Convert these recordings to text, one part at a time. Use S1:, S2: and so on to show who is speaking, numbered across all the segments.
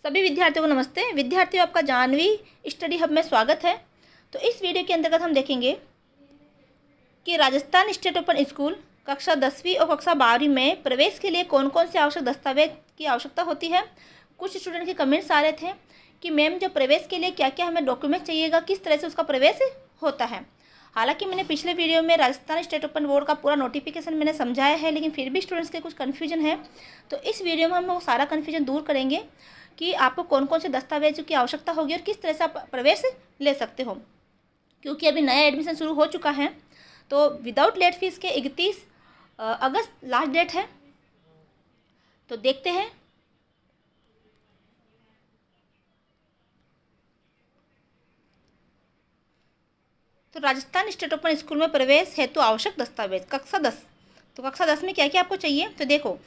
S1: सभी विद्यार्थियों को नमस्ते। विद्यार्थियों, आपका जानवी स्टडी हब में स्वागत है। तो इस वीडियो के अंतर्गत हम देखेंगे कि राजस्थान स्टेट ओपन स्कूल कक्षा 10वीं और कक्षा 12वीं में प्रवेश के लिए कौन कौन से आवश्यक दस्तावेज की आवश्यकता होती है। कुछ स्टूडेंट के कमेंट्स आ रहे थे कि मैम जो प्रवेश के लिए क्या क्या हमें डॉक्यूमेंट चाहिएगा, किस तरह से उसका प्रवेश होता है। हालांकि मैंने पिछले वीडियो में राजस्थान स्टेट ओपन बोर्ड का पूरा नोटिफिकेशन मैंने समझाया है, लेकिन फिर भी स्टूडेंट्स के कुछ कन्फ्यूजन है। तो इस वीडियो में हम वो सारा कन्फ्यूजन दूर करेंगे कि आपको कौन कौन से दस्तावेजों की आवश्यकता होगी और किस तरह से आप प्रवेश ले सकते हो। क्योंकि अभी नया एडमिशन शुरू हो चुका है, तो विदाउट लेट फीस के 31 अगस्त लास्ट डेट है। तो देखते हैं। तो राजस्थान स्टेट ओपन स्कूल में प्रवेश हेतु आवश्यक दस्तावेज कक्षा 10। तो कक्षा 10 में क्या क्या आपको चाहिए, तो देखो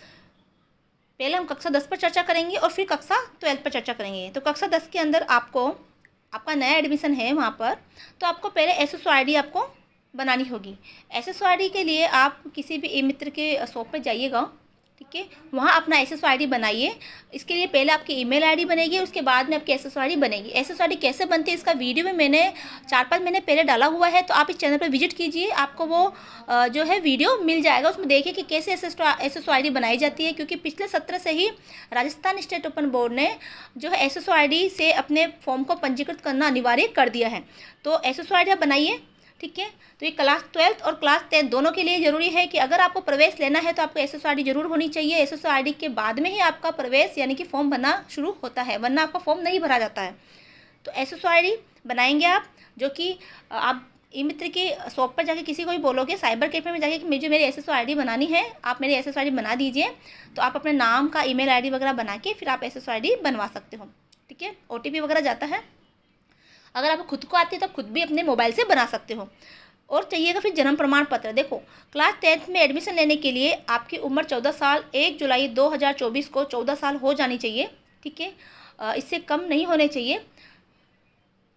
S1: पहले हम कक्षा 10 पर चर्चा करेंगे और फिर कक्षा 12 पर चर्चा करेंगे। तो कक्षा 10 के अंदर आपका नया एडमिशन है वहाँ पर, तो आपको पहले एसएसओ आईडी आपको बनानी होगी। एसएसओ आईडी के लिए आप किसी भी ई मित्र के शॉप पे जाइएगा, ठीक है, वहाँ अपना एसएसओ आईडी बनाइए। इसके लिए पहले आपकी ईमेल आईडी बनेगी, उसके बाद में आपकी एसएसओ आईडी बनेगी। एसएसओ आईडी कैसे बनती है इसका वीडियो में मैंने 4-5 महीने पहले डाला हुआ है, तो आप इस चैनल पर विजिट कीजिए, आपको वो जो है वीडियो मिल जाएगा। उसमें देखिए कि कैसे एसएसओ आईडी बनाई जाती है, क्योंकि पिछले सत्र से ही राजस्थान स्टेट ओपन बोर्ड ने जो है एसएसओ आईडी से अपने फॉर्म को पंजीकृत करना अनिवार्य कर दिया है। तो एसएसओ आईडी आप बनाइए, ठीक है। तो ये क्लास 12 और क्लास 10 दोनों के लिए ज़रूरी है कि अगर आपको प्रवेश लेना है तो आपको एसएसओ आईडी जरूर होनी चाहिए। एसएसओ आईडी के बाद में ही आपका प्रवेश यानी कि फॉर्म भरना शुरू होता है, वरना आपका फॉर्म नहीं भरा जाता है। तो एसएसओ आईडी बनाएंगे आप, जो कि आप ई मित्र की शॉप पर जाके किसी को भी बोलोगे, साइबर कैफे में जाके कि मुझे मेरी एसएसओ आईडी बनानी है, आप मेरी एसएसओ आईडी बना दीजिए। तो आप अपने नाम का ईमेल आईडी वगैरह बना के फिर आप एसएसओ आईडी बनवा सकते हो, ठीक है। ओटीपी वगैरह जाता है, अगर आपको खुद को आती है तो आप खुद भी अपने मोबाइल से बना सकते हो। और चाहिएगा फिर जन्म प्रमाण पत्र। देखो क्लास 10th में एडमिशन लेने के लिए आपकी उम्र 14 साल 1 जुलाई 2024 को 14 साल हो जानी चाहिए, ठीक है, इससे कम नहीं होने चाहिए।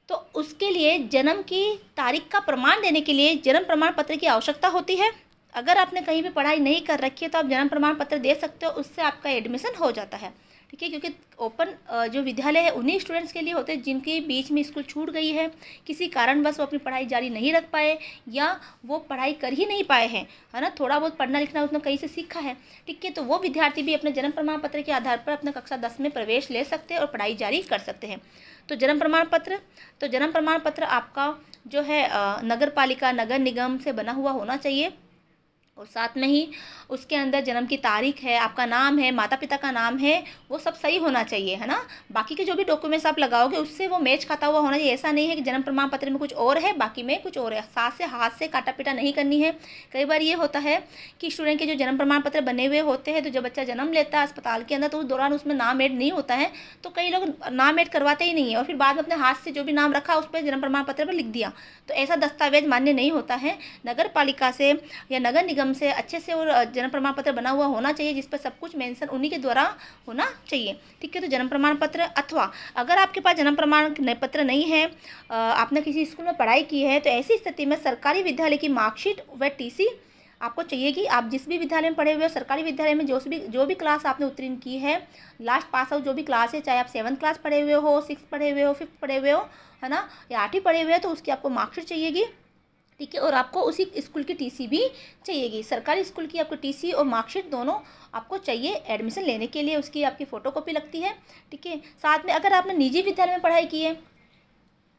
S1: तो उसके लिए जन्म की तारीख का प्रमाण देने के लिए जन्म प्रमाण पत्र की आवश्यकता होती है। अगर आपने कहीं भी पढ़ाई नहीं कर रखी है तो आप जन्म प्रमाण पत्र दे सकते हो, उससे आपका एडमिशन हो जाता है, ठीक है। क्योंकि ओपन जो विद्यालय है उन्हीं स्टूडेंट्स के लिए होते हैं जिनके बीच में स्कूल छूट गई है, किसी कारणवश वो अपनी पढ़ाई जारी नहीं रख पाए या वो पढ़ाई कर ही नहीं पाए हैं, है ना, थोड़ा बहुत पढ़ना लिखना उसने कहीं से सीखा है, ठीक है। तो वो विद्यार्थी भी अपने जन्म प्रमाण पत्र के आधार पर अपने कक्षा 10 में प्रवेश ले सकते हैं और पढ़ाई जारी कर सकते हैं। तो जन्म प्रमाण पत्र आपका जो है नगर पालिका नगर निगम से बना हुआ होना चाहिए, और साथ में ही उसके अंदर जन्म की तारीख है, आपका नाम है, माता पिता का नाम है, वो सब सही होना चाहिए, है ना। बाकी के जो भी डॉक्यूमेंट्स आप लगाओगे उससे वो मैच खाता हुआ होना चाहिए। ऐसा नहीं है कि जन्म प्रमाण पत्र में कुछ और है बाकी में कुछ और है। हाथ से काटा पीटा नहीं करनी है। कई बार ये होता है कि स्टूडेंट के जो जन्म प्रमाण पत्र बने हुए होते हैं, तो जब बच्चा जन्म लेता है अस्पताल के अंदर, तो उस दौरान उसमें नाम ऐड नहीं होता है, तो कई लोग नाम ऐड करवाते ही नहीं है और फिर बाद में अपने हाथ से जो भी नाम रखा उस पर जन्म प्रमाण पत्र पर लिख दिया। तो ऐसा दस्तावेज मान्य नहीं होता है। नगर पालिका से या नगर निगम से अच्छे से और जन्म प्रमाण पत्र बना हुआ होना चाहिए, जिस पर सब कुछ मेंशन उन्हीं के द्वारा होना चाहिए, ठीक है। तो जन्म प्रमाण पत्र, अथवा अगर आपके पास जन्म प्रमाण पत्र नहीं है, आपने किसी स्कूल में पढ़ाई की है, तो ऐसी स्थिति में सरकारी विद्यालय की मार्कशीट व टीसी आपको चाहिए। कि आप जिस भी विद्यालय में पढ़े हुए हो, सरकारी विद्यालय में जो भी क्लास आपने उत्तीर्ण की है, लास्ट पास आउट जो भी क्लास है, चाहे आप 7th क्लास पढ़े हुए हो, 6th पढ़े हुए हो, 5th पढ़े हुए हो, है ना, या 8वीं पढ़े हुए हो, तो उसकी आपको मार्कशीट चाहिएगी, ठीक है। और आपको उसी स्कूल की टीसी भी चाहिएगी। सरकारी स्कूल की आपको टीसी और मार्कशीट दोनों आपको चाहिए एडमिशन लेने के लिए, उसकी आपकी फ़ोटोकॉपी लगती है, ठीक है। साथ में अगर आपने निजी विद्यालय में पढ़ाई की है,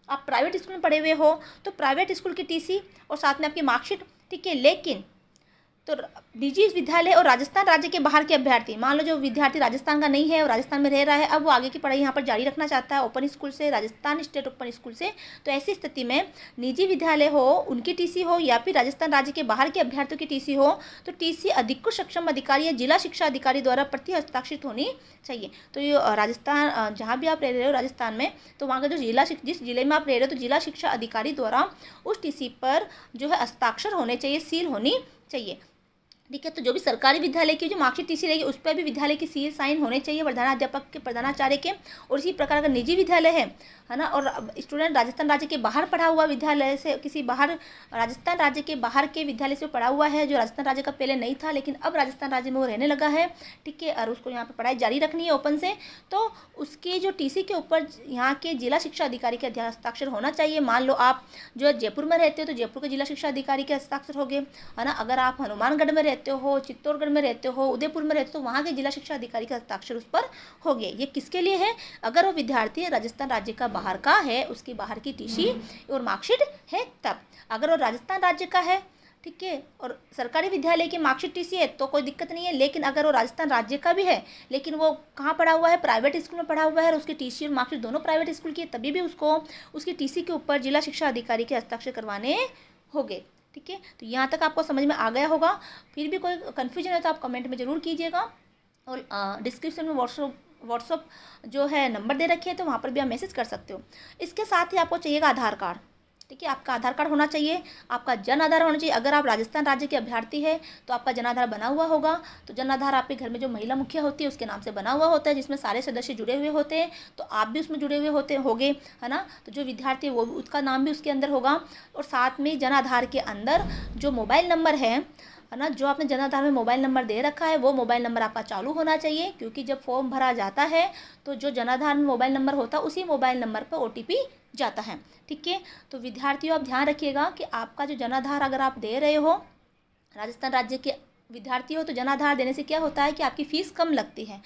S1: आप प्राइवेट स्कूल में पढ़े हुए हो, तो प्राइवेट स्कूल की टीसी और साथ में आपकी मार्कशीट, ठीक है। लेकिन तो निजी विद्यालय और राजस्थान राज्य के बाहर के अभ्यर्थी, मान लो जो विद्यार्थी राजस्थान का नहीं है और राजस्थान में रह रहा है, अब वो आगे की पढ़ाई यहाँ पर जारी रखना चाहता है ओपन स्कूल से, राजस्थान स्टेट ओपन स्कूल से, तो ऐसी स्थिति में निजी विद्यालय हो उनकी टीसी हो या फिर राजस्थान राज्य के बाहर के अभ्यर्थियों की टीसी हो, तो टीसी अधिकृत सक्षम अधिकारी या जिला शिक्षा अधिकारी द्वारा प्रति हस्ताक्षरित होनी चाहिए। तो ये राजस्थान जहाँ भी आप रह रहे हो राजस्थान में, तो वहाँ का जो जिस जिले में आप रह रहे हो, तो जिला शिक्षा अधिकारी द्वारा उस टीसी पर जो है हस्ताक्षर होने चाहिए, सील होनी चाहिए, ठीक है। तो जो भी सरकारी विद्यालय की जो मार्कशीट टीसी रहेगी उस पर भी विद्यालय की सील साइन होने चाहिए प्रधानाध्यापक के, प्रधानाचार्य के। और इसी प्रकार अगर निजी विद्यालय है ना, और स्टूडेंट राजस्थान राज्य के बाहर पढ़ा हुआ विद्यालय से, किसी बाहर राजस्थान राज्य के बाहर के विद्यालय से पढ़ा हुआ है, जो राजस्थान राज्य का पहले नहीं था लेकिन अब राजस्थान राज्य में वो रहने लगा है, ठीक है, और उसको यहाँ पर पढ़ाई जारी रखनी है ओपन से, तो उसके जो टीसी के ऊपर यहाँ के जिला शिक्षा अधिकारी के हस्ताक्षर होना चाहिए। मान लो आप जो जयपुर में रहते हो तो जयपुर के जिला शिक्षा अधिकारी के हस्ताक्षर हो गए, है ना। अगर आप हनुमानगढ़ में रहते हो, चित्तौड़गढ़ में रहते हो, उदयपुर में रहते हो, तो वहाँ के जिला शिक्षा अधिकारी का हस्ताक्षर उस पर हो गए। ये किसके लिए है? अगर वो विद्यार्थी राजस्थान राज्य का बाहर का है, उसकी बाहर की टीसी और मार्कशीट है तब। अगर वो राजस्थान राज्य का है, ठीक है, और सरकारी विद्यालय की मार्कशीट टीसी है तो कोई दिक्कत नहीं है। लेकिन अगर वो राजस्थान राज्य का भी है लेकिन वो कहाँ पढ़ा हुआ है, प्राइवेट स्कूल में पढ़ा हुआ है, और उसकी टीसी और मार्कशीट दोनों प्राइवेट स्कूल की है, तभी भी उसको उसकी टीसी के ऊपर जिला शिक्षा अधिकारी के हस्ताक्षर करवाने होंगे, ठीक है। तो यहाँ तक आपको समझ में आ गया होगा। फिर भी कोई कन्फ्यूजन है तो आप कमेंट में ज़रूर कीजिएगा, और डिस्क्रिप्शन में व्हाट्सअप जो है नंबर दे रखे हैं, तो वहाँ पर भी आप मैसेज कर सकते हो। इसके साथ ही आपको चाहिएगा आधार कार्ड, ठीक है। आपका आधार कार्ड होना चाहिए, आपका जन आधार होना चाहिए। अगर आप राजस्थान राज्य के अभ्यर्थी है तो आपका जन आधार बना हुआ होगा। तो जन आधार आपके घर में जो महिला मुखिया होती है उसके नाम से बना हुआ होता है, जिसमें सारे सदस्य जुड़े हुए होते हैं। तो आप भी उसमें जुड़े हुए होंगे, है ना। तो जो विद्यार्थी है वो उसका नाम भी उसके अंदर होगा। और साथ में जन आधार के अंदर जो मोबाइल नंबर है ना, जो आपने जन आधार में मोबाइल नंबर दे रखा है वो मोबाइल नंबर आपका चालू होना चाहिए, क्योंकि जब फॉर्म भरा जाता है तो जो जन आधार में मोबाइल नंबर होता है उसी मोबाइल नंबर पर OTP जाता है, ठीक है। तो विद्यार्थियों आप ध्यान रखिएगा कि आपका जो जन आधार अगर आप दे रहे हो, राजस्थान राज्य के विद्यार्थी हो, तो जन आधार देने से क्या होता है कि आपकी फ़ीस कम लगती है।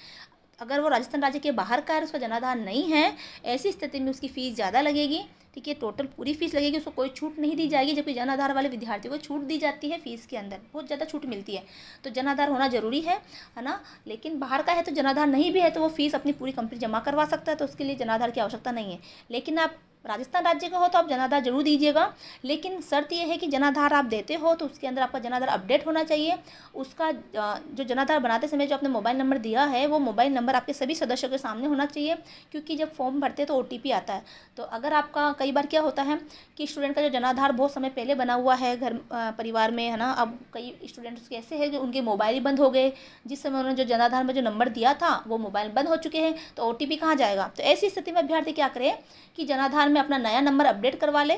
S1: अगर वो राजस्थान राज्य के बाहर का है, उसका जन आधार नहीं है, ऐसी स्थिति में उसकी फ़ीस ज़्यादा लगेगी, ठीक है। टोटल पूरी फीस लगेगी, उसको कोई छूट नहीं दी जाएगी। जबकि जन आधार वाले विद्यार्थियों को छूट दी जाती है, फीस के अंदर बहुत ज़्यादा छूट मिलती है। तो जन आधार होना ज़रूरी है ना। लेकिन बाहर का है तो जन आधार नहीं भी है तो वो फीस अपनी पूरी कंप्लीट जमा करवा सकता है, तो उसके लिए जन आधार की आवश्यकता नहीं है। लेकिन आप राजस्थान राज्य का हो तो आप जन आधार जरूर दीजिएगा, लेकिन शर्त यह है कि जन आधार आप देते हो तो उसके अंदर आपका जन आधार अपडेट होना चाहिए। उसका जो जन आधार बनाते समय जो आपने मोबाइल नंबर दिया है वो मोबाइल नंबर आपके सभी सदस्यों के सामने होना चाहिए, क्योंकि जब फॉर्म भरते हैं तो OTP आता है। तो अगर आपका कई बार क्या होता है कि स्टूडेंट का जो जन आधार बहुत समय पहले बना हुआ है घर परिवार में, है ना, अब कई स्टूडेंट्स के ऐसे हैं कि उनके मोबाइल ही बंद हो गए, जिस समय उन्होंने जो जन आधार में जो नंबर दिया था वो मोबाइल बंद हो चुके हैं, तो OTP कहाँ जाएगा। तो ऐसी स्थिति में अभ्यर्थी क्या करे कि जन आधार में अपना नया नंबर अपडेट करवा ले,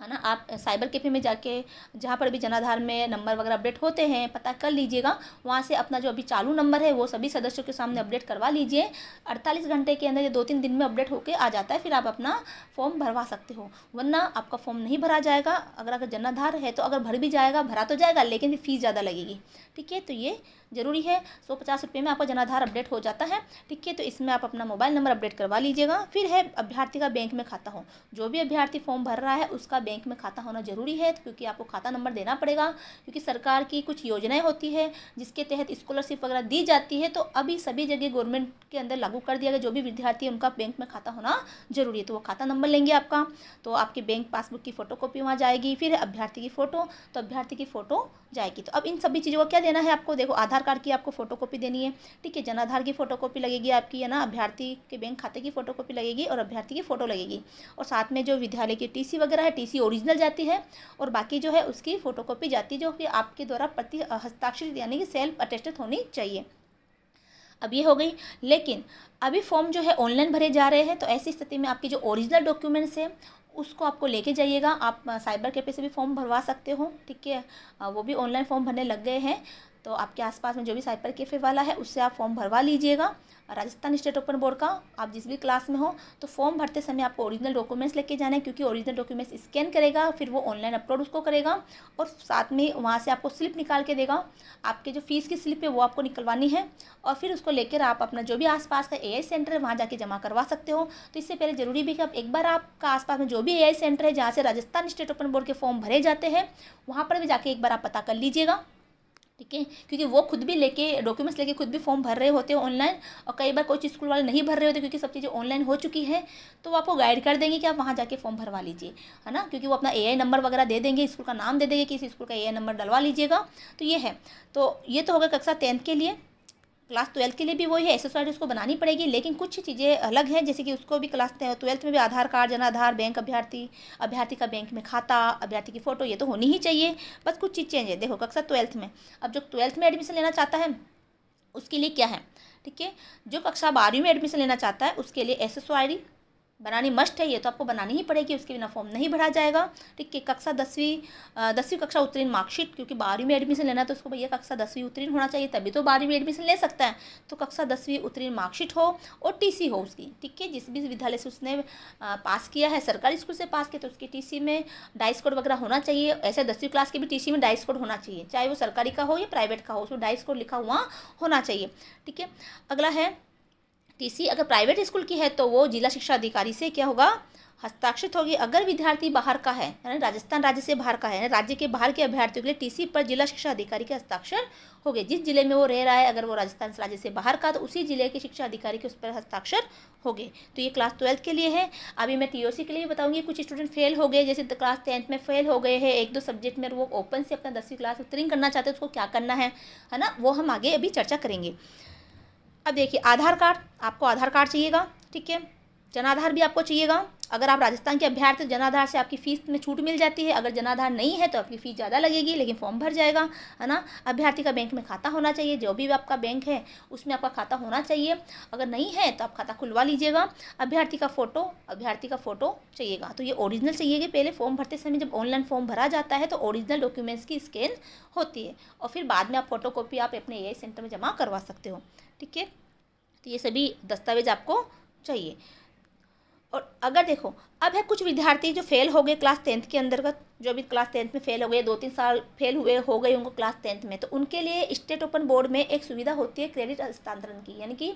S1: है ना। आप साइबर कैफ़े में जाके जहाँ पर भी जन आधार में नंबर वगैरह अपडेट होते हैं पता कर लीजिएगा, वहाँ से अपना जो अभी चालू नंबर है वो सभी सदस्यों के सामने अपडेट करवा लीजिए। 48 घंटे के अंदर या 2-3 दिन में अपडेट होके आ जाता है, फिर आप अपना फॉर्म भरवा सकते हो। वरना आपका फॉर्म नहीं भरा जाएगा। अगर जन आधार है तो अगर भर भी जाएगा, भरा तो जाएगा लेकिन फीस ज़्यादा लगेगी, ठीक है। तो ये ज़रूरी है। 150 रुपये में आपका जन आधार अपडेट हो जाता है, ठीक है। तो इसमें आप अपना मोबाइल नंबर अपडेट करवा लीजिएगा। फिर है अभ्यर्थी का बैंक में खाता हो। जो भी अभ्यर्थी फॉर्म भर रहा है उसका बैंक में खाता होना ज़रूरी है, क्योंकि आपको खाता नंबर देना पड़ेगा। क्योंकि सरकार की कुछ योजनाएं होती है जिसके तहत स्कॉलरशिप वगैरह दी जाती है, तो अभी सभी जगह गवर्नमेंट के अंदर लागू कर दिया गया, जो भी विद्यार्थी है उनका बैंक में खाता होना जरूरी है। तो वो खाता नंबर लेंगे आपका, तो आपके बैंक पासबुक की फ़ोटोकॉपी वहाँ जाएगी। फिर अभ्यर्थी की फ़ोटो, तो अभ्यर्थी की फ़ोटो जाएगी। तो अब इन सभी चीज़ों को क्या देना है आपको, देखो आधार कार्ड की आपको फ़ोटोकॉपी देनी है, ठीक है। जन आधार की फ़ोटोकॉपी लगेगी आपकी, है ना। अभ्यर्थी के बैंक खाते की फ़ोटोकॉपी लगेगी और अभ्यर्थी की फ़ोटो लगेगी। और साथ में जो विद्यालय की टीसी वगैरह है, टीसी ओरिजिनल जाती है और बाकी जो है उसकी फ़ोटोकॉपी जाती है, जो कि आपके द्वारा प्रति हस्ताक्षरित यानी कि सेल्फ अटेस्टेड होनी चाहिए। अब ये हो गई। लेकिन अभी फॉर्म जो है ऑनलाइन भरे जा रहे हैं, तो ऐसी स्थिति में आपके जो ओरिजिनल डॉक्यूमेंट्स है उसको आपको लेके जाइएगा। आप साइबर कैफे से भी फॉर्म भरवा सकते हो, ठीक है। वो भी ऑनलाइन फॉर्म भरने लग गए हैं, तो आपके आसपास में जो भी साइबर कैफे वाला है उससे आप फॉर्म भरवा लीजिएगा। राजस्थान स्टेट ओपन बोर्ड का आप जिस भी क्लास में हो, तो फॉर्म भरते समय आपको ओरिजिनल डॉक्यूमेंट्स लेके जाना है, क्योंकि ओरिजिनल डॉक्यूमेंट्स स्कैन करेगा, फिर वो ऑनलाइन अपलोड उसको करेगा और साथ में वहाँ से आपको स्लिप निकाल के देगा। आपके जो फीस की स्लिप है वो आपको निकलवानी है, और फिर उसको लेकर आप अपना जो भी आसपास का AI सेंटर है वहाँ जाके जमा करवा सकते हो। तो इससे पहले ज़रूरी भी कि आप एक बार आपका आसपास में जो भी AI सेंटर है जहाँ से राजस्थान स्टेट ओपन बोर्ड के फॉर्म भरे जाते हैं, वहाँ पर भी जाके एक बार आप पता कर लीजिएगा, ठीक है। क्योंकि वो खुद भी लेके डॉक्यूमेंट्स लेके खुद भी फॉर्म भर रहे होते हैं ऑनलाइन, और कई बार कोई स्कूल वाले नहीं भर रहे होते क्योंकि सब चीज़ें ऑनलाइन हो चुकी है, तो वो आपको गाइड कर देंगे कि आप वहाँ जाके फॉर्म भरवा लीजिए, है ना। क्योंकि वो अपना AI नंबर वगैरह दे देंगे, स्कूल का नाम दे देंगे कि इस स्कूल का AI नंबर डलवा लीजिएगा। तो ये है। तो ये तो हो गया कक्षा 10th के लिए। क्लास 12 के लिए भी वही है, SSID उसको बनानी पड़ेगी, लेकिन कुछ चीज़ें अलग हैं, जैसे कि उसको भी क्लास 12 में भी आधार कार्ड, जनाधार, बैंक, अभ्यर्थी का बैंक में खाता, अभ्यर्थी की फ़ोटो, ये तो होनी ही चाहिए। बस कुछ चीज़ चेंज है। देखो कक्षा 12 में, अब जो 12 में एडमिशन लेना चाहता है उसके लिए क्या है, ठीक है। जो कक्षा 12वीं में एडमिशन लेना चाहता है उसके लिए SSID बनानी मस्ट है, ये तो आपको बनानी ही पड़ेगी, उसके बिना फॉर्म नहीं भरा जाएगा, ठीक है। कक्षा 10वीं कक्षा उत्तीर्ण मार्कशीट, क्योंकि 12वीं में एडमिशन लेना है तो उसको भैया कक्षा 10वीं उत्तीर्ण होना चाहिए, तभी तो 12वीं में एडमिशन ले सकता है। तो कक्षा 10वीं उत्तीर्ण मार्कशीट हो और TC हो उसकी, ठीक है। जिस भी विद्यालय से उसने पास किया है, सरकारी स्कूल से पास किया, तो उसकी TC में डाइस कोड वगैरह होना चाहिए। ऐसे 10वीं क्लास के भी TC में डाइस कोड होना चाहिए, चाहे वो सरकारी का हो या प्राइवेट का हो, उसमें डाइस कोड लिखा हुआ होना चाहिए, ठीक है। अगला है TC अगर प्राइवेट स्कूल की है तो वो जिला शिक्षा अधिकारी से क्या होगा, हस्ताक्षरित होगी। अगर विद्यार्थी बाहर का है, यानी राजस्थान राज्य से बाहर का है, राज्य के बाहर के अभ्यर्थियों के लिए TC पर जिला शिक्षा अधिकारी के हस्ताक्षर हो गए। जिस जिले में वो रह रहा है, अगर वो राजस्थान राज्य से बाहर का, तो उसी जिले के शिक्षा अधिकारी के उस पर हस्ताक्षर हो गए। तो ये क्लास 12 के लिए है। अभी मैं TOC के लिए भी बताऊंगी। कुछ स्टूडेंट फेल हो गए, जैसे क्लास 10th में फेल हो गए हैं 1-2 सब्जेक्ट में, वो ओपन से अपना 10वीं क्लास उत्तीर्ण करना चाहते हैं, उसको क्या करना है ना, वो हम आगे अभी चर्चा करेंगे। अब देखिए, आधार कार्ड, आपको आधार कार्ड चाहिएगा, ठीक है। जनाधार भी आपको चाहिएगा। अगर आप राजस्थान के अभ्यर्थी, जनाधार से आपकी फ़ीस में छूट मिल जाती है। अगर जनाधार नहीं है तो आपकी फ़ीस ज़्यादा लगेगी, लेकिन फॉर्म भर जाएगा, है ना। अभ्यर्थी का बैंक में खाता होना चाहिए, जो भी आपका बैंक है उसमें आपका खाता होना चाहिए। अगर नहीं है तो आप खाता खुलवा लीजिएगा। अभ्यर्थी का फ़ोटो चाहिएगा, तो ये ओरिजिनल चाहिएगा। पहले फॉर्म भरते समय जब ऑनलाइन फॉर्म भरा जाता है तो ओरिजिनल डॉक्यूमेंट्स की स्कैन होती है, और फिर बाद में आप फ़ोटोकॉपी आप अपने AI सेंटर में जमा करवा सकते हो, ठीक है। तो ये सभी दस्तावेज आपको चाहिए। और अगर देखो, अब है कुछ विद्यार्थी जो फेल हो गए क्लास 10th के अंतर्गत, जो भी क्लास 10th में फेल हो गए, 2-3 साल फेल हो गए उनको क्लास 10th में, तो उनके लिए स्टेट ओपन बोर्ड में एक सुविधा होती है क्रेडिट हस्तांतरण की, यानी कि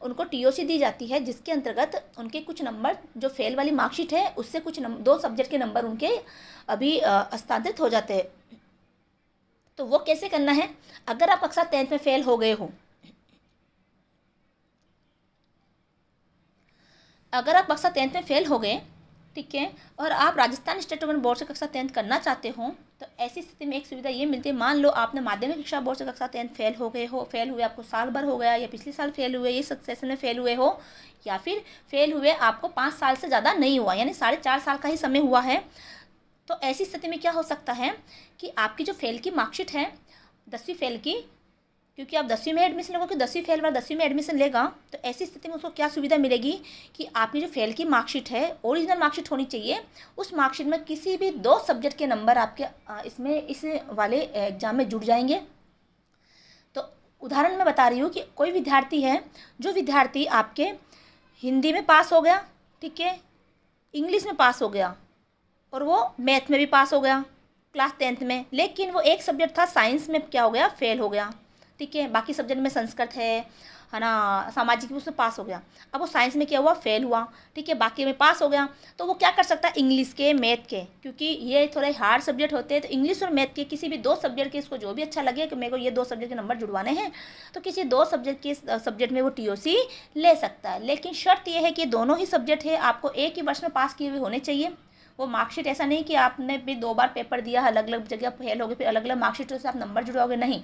S1: उनको TOC दी जाती है, जिसके अंतर्गत उनके कुछ नंबर, जो फेल वाली मार्कशीट है उससे कुछ 2 सब्जेक्ट के नंबर उनके अभी हस्तांतरित हो जाते हैं। तो वो कैसे करना है, अगर आप कक्षा 10th में फेल हो गए हो, अगर आप कक्षा 10th में फेल हो गए, ठीक है, और आप राजस्थान स्टेट ओपन बोर्ड से कक्षा 10th करना चाहते हो, तो ऐसी स्थिति में एक सुविधा ये मिलती है। मान लो आपने माध्यमिक शिक्षा बोर्ड से कक्षा 10th फेल हुए आपको साल भर हो गया, या पिछले साल फेल हुए, ये सेशन में फेल हुए हो, या फिर फेल हुए आपको 5 साल से ज़्यादा नहीं हुआ, यानी 4.5 साल का ही समय हुआ है। तो ऐसी स्थिति में क्या हो सकता है कि आपकी जो फेल की मार्कशीट है, 10वीं फेल की, क्योंकि आप 10वीं में एडमिशन लोगे, 10वीं फेल वाला 10वीं में एडमिशन लेगा, तो ऐसी स्थिति में उसको क्या सुविधा मिलेगी कि आपकी जो फेल की मार्कशीट है, ओरिजिनल मार्कशीट होनी चाहिए। उस मार्कशीट में किसी भी 2 सब्जेक्ट के नंबर आपके इस वाले एग्जाम में जुड़ जाएंगे। तो उदाहरण मैं बता रही हूँ कि कोई विद्यार्थी है, जो विद्यार्थी आपके हिंदी में पास हो गया, ठीक है, इंग्लिश में पास हो गया, और वो मैथ में भी पास हो गया क्लास 10th में, लेकिन वो एक सब्जेक्ट था साइंस में क्या हो गया, फेल हो गया, ठीक है। बाकी सब्जेक्ट में संस्कृत है ना, सामाजिक, उसमें पास हो गया। अब वो साइंस में क्या हुआ, फेल हुआ, ठीक है, बाकी में पास हो गया। तो वो क्या कर सकता है, इंग्लिश के, मैथ के, क्योंकि ये थोड़े हार्ड सब्जेक्ट होते हैं, तो इंग्लिश और मैथ के किसी भी 2 सब्जेक्ट के, इसको जो भी अच्छा लगे कि मेरे को ये 2 सब्जेक्ट के नंबर जुड़वाने हैं, तो किसी 2 सब्जेक्ट में वो TOC ले सकता है। लेकिन शर्त यह है कि दोनों ही सब्जेक्ट है आपको एक ही वर्ष में पास किए हुए होने चाहिए। वो मार्कशीट ऐसा नहीं कि आपने भी 2 बार पेपर दिया, अलग अलग जगह फेल हो गए, फिर अलग अलग मार्कशीटों से आप नंबर जुड़वाओगे, नहीं।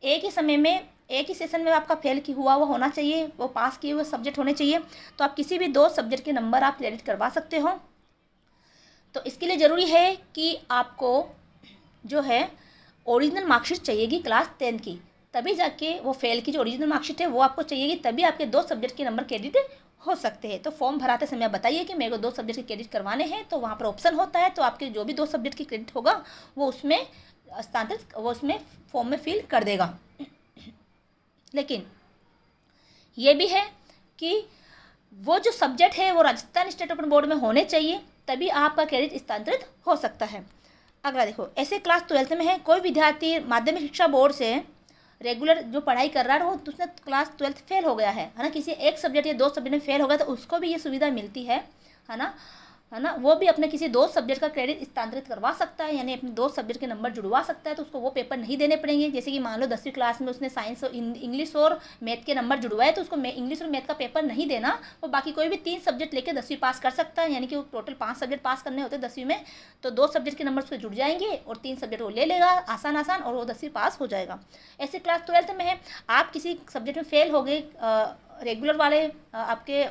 S1: एक ही समय में, एक ही सेशन में आपका फेल की हुआ होना चाहिए, वो पास किए हुए सब्जेक्ट होने चाहिए। तो आप किसी भी 2 सब्जेक्ट के नंबर आप क्रेडिट करवा सकते हो। तो इसके लिए ज़रूरी है कि आपको जो है ओरिजिनल मार्कशीट चाहिएगी क्लास 10th की, तभी जाके वो फेल की जो ओरिजिनल मार्कशीट है वो आपको चाहिएगी, तभी आपके 2 सब्जेक्ट के नंबर क्रेडिट हो सकते हैं। तो फॉर्म भराते समय बताइए कि मेरे को 2 सब्जेक्ट के क्रेडिट करवाने हैं, तो वहाँ पर ऑप्शन होता है, तो आपके जो भी 2 सब्जेक्ट की क्रेडिट होगा वो उसमें हस्तांतरित, वो उसमें फॉर्म में फिल कर देगा। लेकिन ये भी है कि वो जो सब्जेक्ट है वो राजस्थान स्टेट ओपन बोर्ड में होने चाहिए, तभी आपका क्रेडिट हस्तांतरित हो सकता है। अगला देखो, ऐसे क्लास 12th में है, कोई विद्यार्थी माध्यमिक शिक्षा बोर्ड से रेगुलर जो पढ़ाई कर रहा है, वो उसने क्लास 12th फेल हो गया है ना, किसी एक सब्जेक्ट या 2 सब्जेक्ट में फेल हो गया, तो उसको भी ये सुविधा मिलती है ना। है ना, वो भी अपने किसी दोस्त सब्जेक्ट का क्रेडिट स्थानांतरित करवा सकता है, यानी अपने दोस्त सब्जेक्ट के नंबर जुड़वा सकता है, तो उसको वो पेपर नहीं देने पड़ेंगे। जैसे कि मान लो 10वीं क्लास में उसने साइंस और इंग्लिश और मैथ के नंबर जुड़वाए, तो उसको इंग्लिश और मैथ का पेपर नहीं देना, वो बाकी कोई भी 3 सब्जेक्ट लेकर 10वीं पास कर सकता है। यानी कि वो टोटल 5 सब्जेक्ट पास करने होते हैं 10वीं में, तो 2 सब्जेक्ट के नंबर उसके जुड़ जाएंगे और 3 सब्जेक्ट वो ले लेगा आसान आसान, और वो 10वीं पास हो जाएगा। ऐसे क्लास 12th में है, आप किसी सब्जेक्ट में फेल हो गए, रेगुलर वाले आपके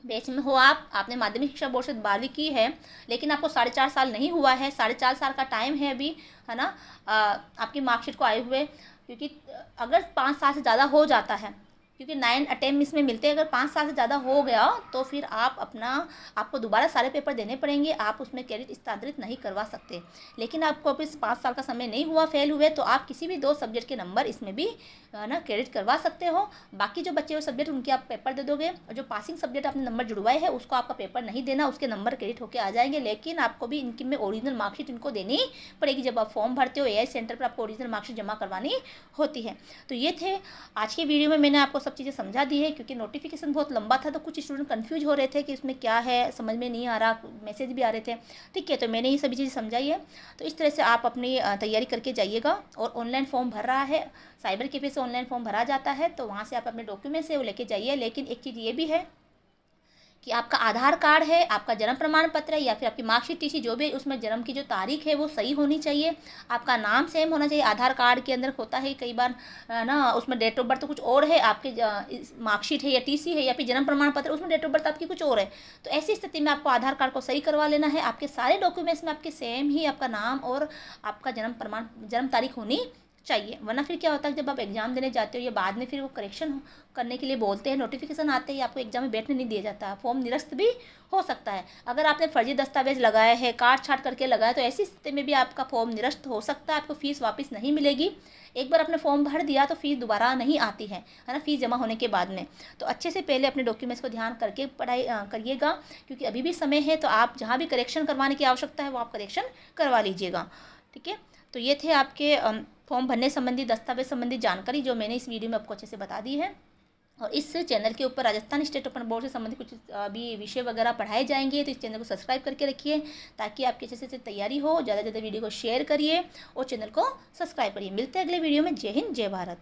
S1: बैच में हो, आपने माध्यमिक शिक्षा बोर्ड से 12वीं की है, लेकिन आपको 4.5 साल नहीं हुआ है, 4.5 साल का टाइम है अभी, है ना, आपकी मार्कशीट को आए हुए। क्योंकि अगर 5 साल से ज़्यादा हो जाता है, क्योंकि 9 अटेम्प्ट इसमें मिलते हैं, अगर 5 साल से ज़्यादा हो गया तो फिर आपको दोबारा सारे पेपर देने पड़ेंगे, आप उसमें क्रेडिट स्थानांतरित नहीं करवा सकते। लेकिन आपको अभी 5 साल का समय नहीं हुआ फेल हुए, तो आप किसी भी 2 सब्जेक्ट के नंबर इसमें भी ना क्रेडिट करवा सकते हो। बाकी जो बच्चे हुए सब्जेक्ट उनके आप पेपर दे दोगे, और जो पासिंग सब्जेक्ट आपने नंबर जुड़वाए हैं उसको आपका पेपर नहीं देना, उसके नंबर क्रेडिट होकर आ जाएंगे। लेकिन आपको भी इनकी में ओरिजिनल मार्कशीट इनको देनी पड़ेगी। जब आप फॉर्म भरते हो AI सेंटर पर, आपको ओरिजिनल मार्कशीट जमा करवानी होती है। तो ये थे आज की वीडियो में, मैंने आपको सब चीज़ें समझा दी है। क्योंकि नोटिफिकेशन बहुत लंबा था, तो कुछ स्टूडेंट कंफ्यूज हो रहे थे कि इसमें क्या है, समझ में नहीं आ रहा, मैसेज भी आ रहे थे। ठीक है, तो मैंने ये सभी चीज़ें समझाई है। तो इस तरह से आप अपनी तैयारी करके जाइएगा। और ऑनलाइन फॉर्म भर रहा है, साइबर कैफे से ऑनलाइन फॉर्म भरा जाता है, तो वहाँ से आप अपने डॉक्यूमेंट्स है वो लेके जाइए। लेकिन एक चीज़ ये भी है कि आपका आधार कार्ड है, आपका जन्म प्रमाण पत्र है, या फिर आपकी मार्कशीट TC जो भी, उसमें जन्म की जो तारीख है वो सही होनी चाहिए। आपका नाम सेम होना चाहिए। आधार कार्ड के अंदर होता है कई बार ना, उसमें डेट ऑफ बर्थ तो कुछ और है, आपके मार्कशीट है या TC है या फिर जन्म प्रमाण पत्र, उसमें डेट ऑफ बर्थ आपकी कुछ और है। तो ऐसी स्थिति में आपको आधार कार्ड को सही करवा लेना है। आपके सारे डॉक्यूमेंट्स में आपके सेम ही आपका नाम और आपका जन्म तारीख होनी चाहिए। वरना फिर क्या होता है, जब आप एग्जाम देने जाते हो या बाद में फिर वो करेक्शन करने के लिए बोलते हैं, नोटिफिकेशन आते हैं, आपको एग्जाम में बैठने नहीं दिया जाता, फॉर्म निरस्त भी हो सकता है। अगर आपने फर्जी दस्तावेज लगाए हैं, काट छाट करके लगाया, तो ऐसी स्थिति में भी आपका फॉर्म निरस्त हो सकता है, आपको फीस वापस नहीं मिलेगी। एक बार आपने फॉर्म भर दिया तो फीस दोबारा नहीं आती है ना, फीस जमा होने के बाद में। तो अच्छे से पहले अपने डॉक्यूमेंट्स को ध्यान करके पढ़ाई करिएगा, क्योंकि अभी भी समय है। तो आप जहाँ भी करेक्शन करवाने की आवश्यकता है वो आप करेक्शन करवा लीजिएगा। ठीक है, तो ये थे आपके फॉर्म भरने संबंधी, दस्तावेज संबंधी जानकारी जो मैंने इस वीडियो में आपको अच्छे से बता दी है। और इस चैनल के ऊपर राजस्थान स्टेट ओपन बोर्ड से संबंधित कुछ अभी विषय वगैरह पढ़ाए जाएंगे, तो इस चैनल को सब्सक्राइब करके रखिए, ताकि आपकी अच्छे से तैयारी हो। ज़्यादा से ज़्यादा वीडियो को शेयर करिए और चैनल को सब्सक्राइब करिए। मिलते हैं अगले वीडियो में। जय हिंद, जय भारत।